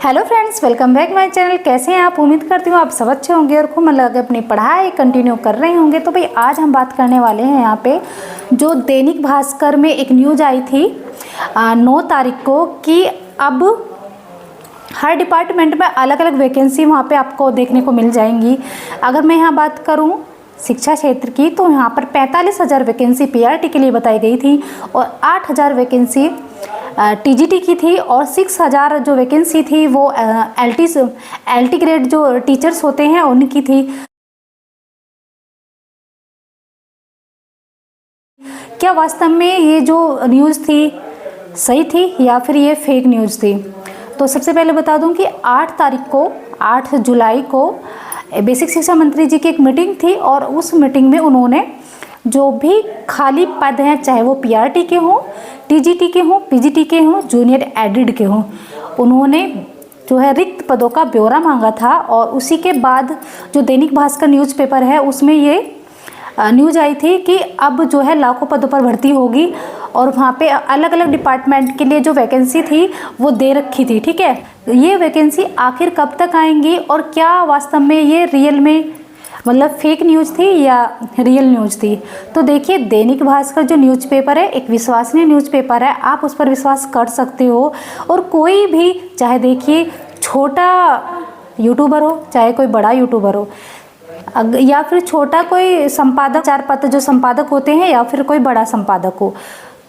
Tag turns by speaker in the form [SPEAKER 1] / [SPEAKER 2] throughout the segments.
[SPEAKER 1] Hello friends, welcome back my channel. कैसे हैं आप? उम्मीद करती हूँ आप सब अच्छे होंगे और खूब मन लगा के अपनी पढ़ाई कंटिन्यू कर रहे होंगे। तो भाई आज हम बात करने वाले हैं यहाँ पे जो दैनिक भास्कर में एक न्यूज़ आई थी 9 तारीख को कि अब हर डिपार्टमेंट में अलग अलग वैकेंसी वहाँ पे आपको देखने को मिल जाएंगी। अगर मैं यहाँ बात करूँ शिक्षा क्षेत्र की तो यहाँ पर 45,000 वैकेंसी पीआरटी के लिए बताई गई थी और 8,000 वैकेंसी टीजीटी की थी और 6,000 जो वैकेंसी थी वो एलटी ग्रेड जो टीचर्स होते हैं उनकी थी। क्या वास्तव में ये जो न्यूज़ थी सही थी या फिर ये फेक न्यूज़ थी? तो सबसे पहले बता दूं कि 8 जुलाई को बेसिक शिक्षा मंत्री जी की एक मीटिंग थी और उस मीटिंग में उन्होंने जो भी खाली पद हैं, चाहे वो पीआरटी के हों, टीजीटी के हों, पीजीटी के हों, जूनियर एडिड के हों, उन्होंने जो है रिक्त पदों का ब्यौरा मांगा था। और उसी के बाद जो दैनिक भास्कर न्यूज़पेपर है उसमें ये न्यूज़ आई थी कि अब जो है लाखों पदों पर भर्ती होगी और वहाँ पे अलग अलग डिपार्टमेंट के लिए जो वैकेंसी थी वो दे रखी थी। ठीक है, ये वैकेंसी आखिर कब तक आएंगी और क्या वास्तव में ये रियल में मतलब फेक न्यूज़ थी या रियल न्यूज़ थी? तो देखिए, दैनिक भास्कर जो न्यूज़पेपर है एक विश्वसनीय न्यूज़पेपर है, आप उस पर विश्वास कर सकते हो। और कोई भी, चाहे देखिए छोटा यूट्यूबर हो चाहे कोई बड़ा यूट्यूबर हो या फिर छोटा कोई संपादक, 4 पत्र जो संपादक होते हैं या फिर कोई बड़ा संपादक हो,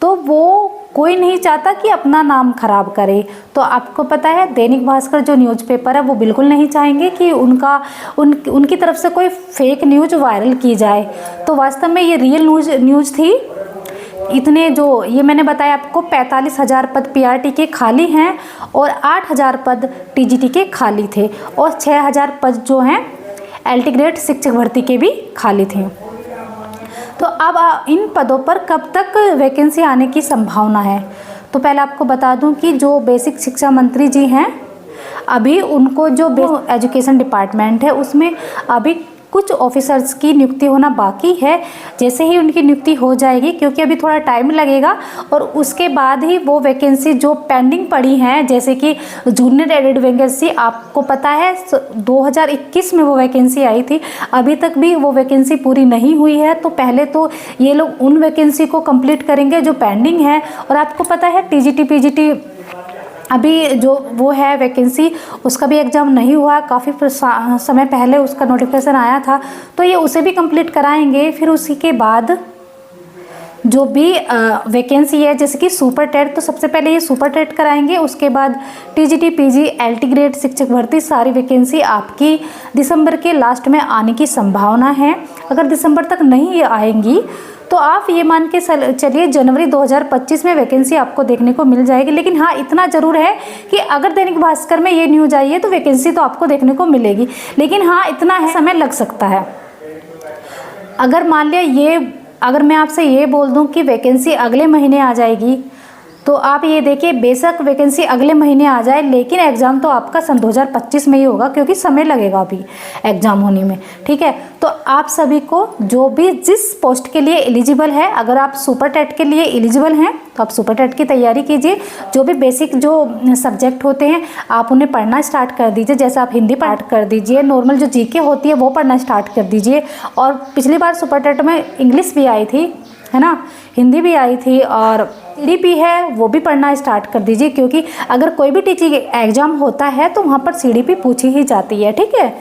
[SPEAKER 1] तो वो कोई नहीं चाहता कि अपना नाम खराब करे। तो आपको पता है दैनिक भास्कर जो न्यूज़पेपर है वो बिल्कुल नहीं चाहेंगे कि उनकी तरफ से कोई फेक न्यूज़ वायरल की जाए। तो वास्तव में ये रियल न्यूज़ थी। इतने जो ये मैंने बताया आपको 45,000 पद पीआरटी के खाली हैं और 8,000 पद टीजीटी के खाली थे और 6,000 पद जो हैं एलटी ग्रेड शिक्षक भर्ती के भी खाली थे। तो अब इन पदों पर कब तक वैकेंसी आने की संभावना है? तो पहले आपको बता दूं कि जो बेसिक शिक्षा मंत्री जी हैं अभी उनको जो एजुकेशन डिपार्टमेंट है उसमें अभी कुछ ऑफिसर्स की नियुक्ति होना बाकी है। जैसे ही उनकी नियुक्ति हो जाएगी, क्योंकि अभी थोड़ा टाइम लगेगा, और उसके बाद ही वो वैकेंसी जो पेंडिंग पड़ी हैं, जैसे कि जूनियर एडेड वैकेंसी, आपको पता है 2021 में वो वैकेंसी आई थी, अभी तक भी वो वैकेंसी पूरी नहीं हुई है। तो पहले तो ये लोग उन वैकेंसी को कंप्लीट करेंगे जो पेंडिंग है। और आपको पता है टीजीटी पीजीटी अभी जो वो है वैकेंसी उसका भी एग्ज़ाम नहीं हुआ, काफ़ी समय पहले उसका नोटिफिकेशन आया था, तो ये उसे भी कंप्लीट कराएंगे। फिर उसी के बाद जो भी वैकेंसी है जैसे कि सुपर टेट, तो सबसे पहले ये सुपर टेट कराएंगे, उसके बाद टीजीटी पीजी एलटी ग्रेड शिक्षक भर्ती, सारी वैकेंसी आपकी दिसंबर के लास्ट में आने की संभावना है। अगर दिसंबर तक नहीं आएंगी तो आप ये मान के चलिए जनवरी 2025 में वैकेंसी आपको देखने को मिल जाएगी। लेकिन हाँ, इतना ज़रूर है कि अगर दैनिक भास्कर में ये न्यूज़ आई है तो वैकेंसी तो आपको देखने को मिलेगी। लेकिन हाँ, इतना है समय लग सकता है। अगर मान लिया अगर मैं आपसे ये बोल दूं कि वैकेंसी अगले महीने आ जाएगी, तो आप ये देखिए, बेशक वैकेंसी अगले महीने आ जाए लेकिन एग्ज़ाम तो आपका सन 2025 में ही होगा, क्योंकि समय लगेगा अभी एग्ज़ाम होने में। ठीक है, तो आप सभी को जो भी जिस पोस्ट के लिए एलिजिबल है, अगर आप सुपर टेट के लिए एलिजिबल हैं तो आप सुपर टेट की तैयारी कीजिए। जो भी बेसिक जो सब्जेक्ट होते हैं आप उन्हें पढ़ना स्टार्ट कर दीजिए। जैसे आप हिंदी पाठ कर दीजिए, नॉर्मल जो जीके होती है वो पढ़ना स्टार्ट कर दीजिए। और पिछली बार सुपर टेट में इंग्लिश भी आई थी, है ना, हिंदी भी आई थी, और सीडीपी है वो भी पढ़ना स्टार्ट कर दीजिए, क्योंकि अगर कोई भी टीचिंग एग्जाम होता है तो वहाँ पर सीडीपी पूछी ही जाती है। ठीक है,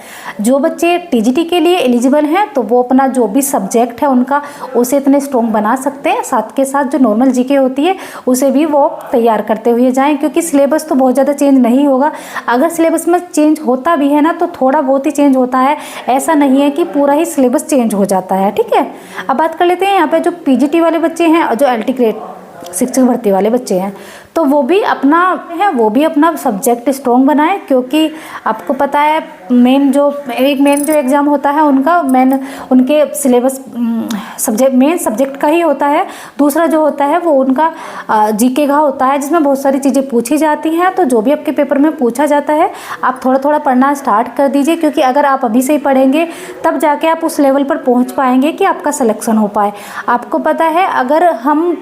[SPEAKER 1] जो बच्चे टीजीटी के लिए एलिजिबल हैं तो वो अपना जो भी सब्जेक्ट है उनका उसे इतने स्ट्रॉन्ग बना सकते हैं, साथ के साथ जो नॉर्मल जीके होती है उसे भी वो तैयार करते हुए जाएं, क्योंकि सिलेबस तो बहुत ज़्यादा चेंज नहीं होगा। अगर सिलेबस में चेंज होता भी है ना तो थोड़ा बहुत ही चेंज होता है, ऐसा नहीं है कि पूरा ही सिलेबस चेंज हो जाता है। ठीक है, अब बात कर लेते हैं यहाँ पे जो पीजीटी वाले बच्चे हैं और जो एलटी ग्रेड शिक्षक भर्ती वाले बच्चे हैं, तो वो भी अपना सब्जेक्ट स्ट्रॉन्ग बनाएं, क्योंकि आपको पता है मेन जो एग्ज़ाम होता है उनके सिलेबस मेन सब्जेक्ट का ही होता है। दूसरा जो होता है वो उनका जीके का होता है, जिसमें बहुत सारी चीज़ें पूछी जाती हैं। तो जो भी आपके पेपर में पूछा जाता है आप थोड़ा थोड़ा पढ़ना स्टार्ट कर दीजिए, क्योंकि अगर आप अभी से ही पढ़ेंगे तब जाके आप उस लेवल पर पहुँच पाएंगे कि आपका सिलेक्शन हो पाए। आपको पता है अगर हम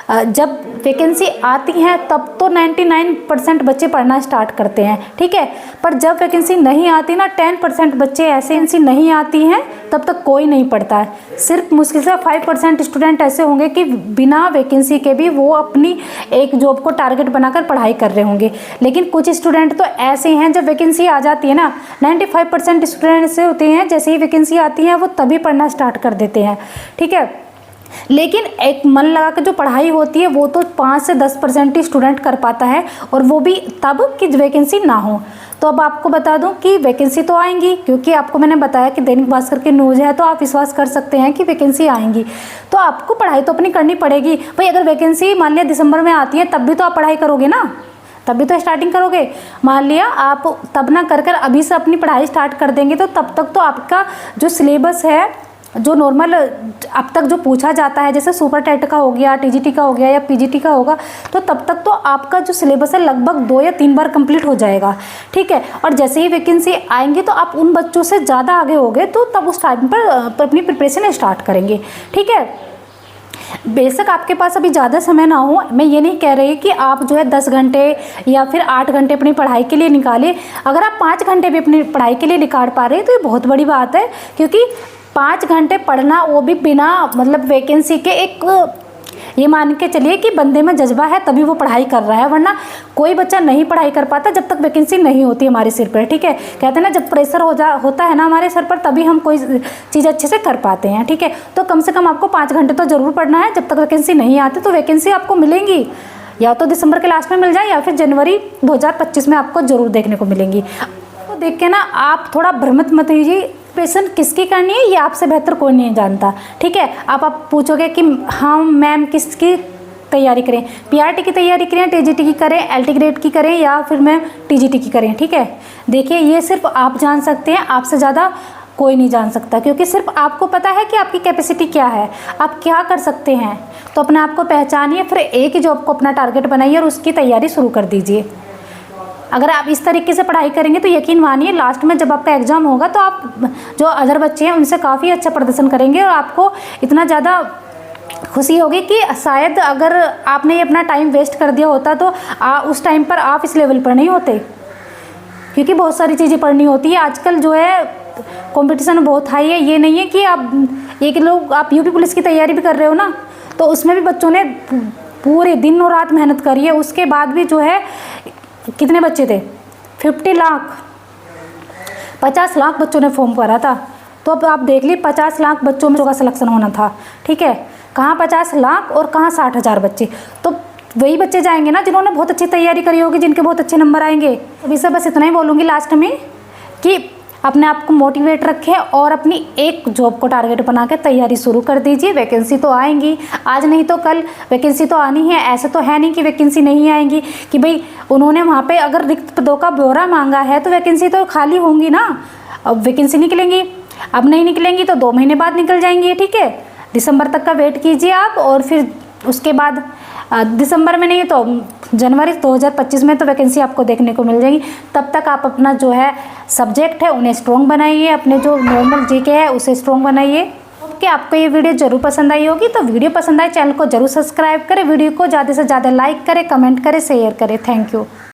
[SPEAKER 1] जब वैकेंसी आती है तब तो 99% बच्चे पढ़ना स्टार्ट करते हैं, ठीक है। पर जब वैकेंसी नहीं आती ना, 10% बच्चे ऐसे वैकेंसी नहीं आती हैं तब तक कोई नहीं पढ़ता है। सिर्फ मुश्किल से 5% स्टूडेंट ऐसे होंगे कि बिना वैकेंसी के भी वो अपनी एक जॉब को टारगेट बनाकर पढ़ाई कर रहे होंगे। लेकिन कुछ स्टूडेंट तो ऐसे हैं, जब वैकेंसी आ जाती है ना, 95% स्टूडेंट ऐसे होते हैं जैसे ही वैकेंसी आती है वो तभी पढ़ना स्टार्ट कर देते हैं, ठीक है। लेकिन एक मन लगा के जो पढ़ाई होती है वो तो 5 से 10% ही स्टूडेंट कर पाता है, और वो भी तब कि वैकेंसी ना हो। तो अब आपको बता दूं कि वैकेंसी तो आएंगी, क्योंकि आपको मैंने बताया कि दैनिक भास्कर की न्यूज़ है, तो आप विश्वास कर सकते हैं कि वैकेंसी आएंगी। तो आपको पढ़ाई तो अपनी करनी पड़ेगी भाई। अगर वैकेंसी मान लिया दिसंबर में आती है तब भी तो आप पढ़ाई करोगे ना, तभी तो स्टार्टिंग करोगे। मान लिया आप तब ना कर अभी से अपनी पढ़ाई स्टार्ट कर देंगे तो तब तक तो आपका जो सिलेबस है, जो नॉर्मल अब तक जो पूछा जाता है, जैसे सुपर टेट का हो गया, टीजीटी का हो गया या पीजीटी का होगा, तो तब तक तो आपका जो सिलेबस है लगभग 2 या 3 बार कंप्लीट हो जाएगा, ठीक है। और जैसे ही वैकेंसी आएंगी तो आप उन बच्चों से ज़्यादा आगे होगे, तो तब उस टाइम पर अपनी प्रिपरेशन स्टार्ट करेंगे, ठीक है। बेशक आपके पास अभी ज़्यादा समय ना हो, मैं ये नहीं कह रही कि आप जो है 10 घंटे या फिर 8 घंटे अपनी पढ़ाई के लिए निकालें। अगर आप 5 घंटे भी अपनी पढ़ाई के लिए निकाल पा रहे हैं तो ये बहुत बड़ी बात है, क्योंकि 5 घंटे पढ़ना, वो भी बिना मतलब वैकेंसी के, एक ये मान के चलिए कि बंदे में जज्बा है तभी वो पढ़ाई कर रहा है, वरना कोई बच्चा नहीं पढ़ाई कर पाता जब तक वैकेंसी नहीं होती हमारे सिर पर, ठीक है। कहते हैं ना, जब प्रेशर होता है ना हमारे सर पर, तभी हम कोई चीज़ अच्छे से कर पाते हैं, ठीक है। तो कम से कम आपको 5 घंटे तो ज़रूर पढ़ना है जब तक वैकेंसी नहीं आती। तो वैकेंसी आपको मिलेंगी, या तो दिसंबर के लास्ट में मिल जाए या फिर जनवरी 2025 में आपको ज़रूर देखने को मिलेंगी। तो देख के ना आप थोड़ा भ्रमित मत होइए, प्रिपरेशन किसकी करनी है ये आपसे बेहतर कोई नहीं जानता, ठीक है। आप पूछोगे कि हाँ मैम किसकी तैयारी करें, पीआरटी की तैयारी करें, टीजीटी की करें, एलटी ग्रेड की करें, या फिर मैं टीजीटी की करें, ठीक है। देखिए ये सिर्फ आप जान सकते हैं, आपसे ज़्यादा कोई नहीं जान सकता, क्योंकि सिर्फ आपको पता है कि आपकी कैपेसिटी क्या है, आप क्या कर सकते हैं। तो अपने आप को पहचानिए, फिर एक ही जॉब को अपना टारगेट बनाइए और उसकी तैयारी शुरू कर दीजिए। अगर आप इस तरीके से पढ़ाई करेंगे तो यकीन मानिए लास्ट में जब आपका एग्ज़ाम होगा तो आप जो अदर बच्चे हैं उनसे काफ़ी अच्छा प्रदर्शन करेंगे, और आपको इतना ज़्यादा खुशी होगी कि शायद अगर आपने ये अपना टाइम वेस्ट कर दिया होता तो उस टाइम पर आप इस लेवल पर नहीं होते, क्योंकि बहुत सारी चीज़ें पढ़नी होती है। आजकल जो है कंपटीशन बहुत हाई है। ये नहीं है कि आप यूपी पुलिस की तैयारी भी कर रहे हो ना, तो उसमें भी बच्चों ने पूरे दिन और रात मेहनत करी है, उसके बाद भी जो है कितने बच्चे थे, 50 लाख 50 लाख बच्चों ने फॉर्म भरा था। तो अब आप देख लीजिए 50 लाख बच्चों में का सिलेक्शन होना था, ठीक है। कहाँ 50 लाख और कहाँ 60,000 बच्चे, तो वही बच्चे जाएंगे ना जिन्होंने बहुत अच्छी तैयारी करी होगी, जिनके बहुत अच्छे नंबर आएंगे। अभी से बस इतना ही बोलूँगी लास्ट में कि अपने आप को मोटिवेट रखें और अपनी एक जॉब को टारगेट बना के तैयारी शुरू कर दीजिए। वैकेंसी तो आएंगी, आज नहीं तो कल वैकेंसी तो आनी है। ऐसे तो है नहीं कि वैकेंसी नहीं आएंगी, कि भाई उन्होंने वहाँ पे अगर रिक्त पदों का ब्यौरा मांगा है तो वैकेंसी तो खाली होंगी ना। अब वैकेंसी निकलेंगी, अब नहीं निकलेंगी तो 2 महीने बाद निकल जाएंगी, ठीक है। दिसंबर तक का वेट कीजिए आप, और फिर उसके बाद दिसंबर में नहीं तो जनवरी 2025 में तो वैकेंसी आपको देखने को मिल जाएगी। तब तक आप अपना जो है सब्जेक्ट है उन्हें स्ट्रॉन्ग बनाइए, अपने जो नॉर्मल जीके है उसे स्ट्रॉन्ग बनाइए। कि आपको ये वीडियो जरूर पसंद आई होगी, तो वीडियो पसंद आए चैनल को जरूर सब्सक्राइब करें, वीडियो को ज़्यादा से ज़्यादा लाइक करें, कमेंट करें, शेयर करें। Thank you.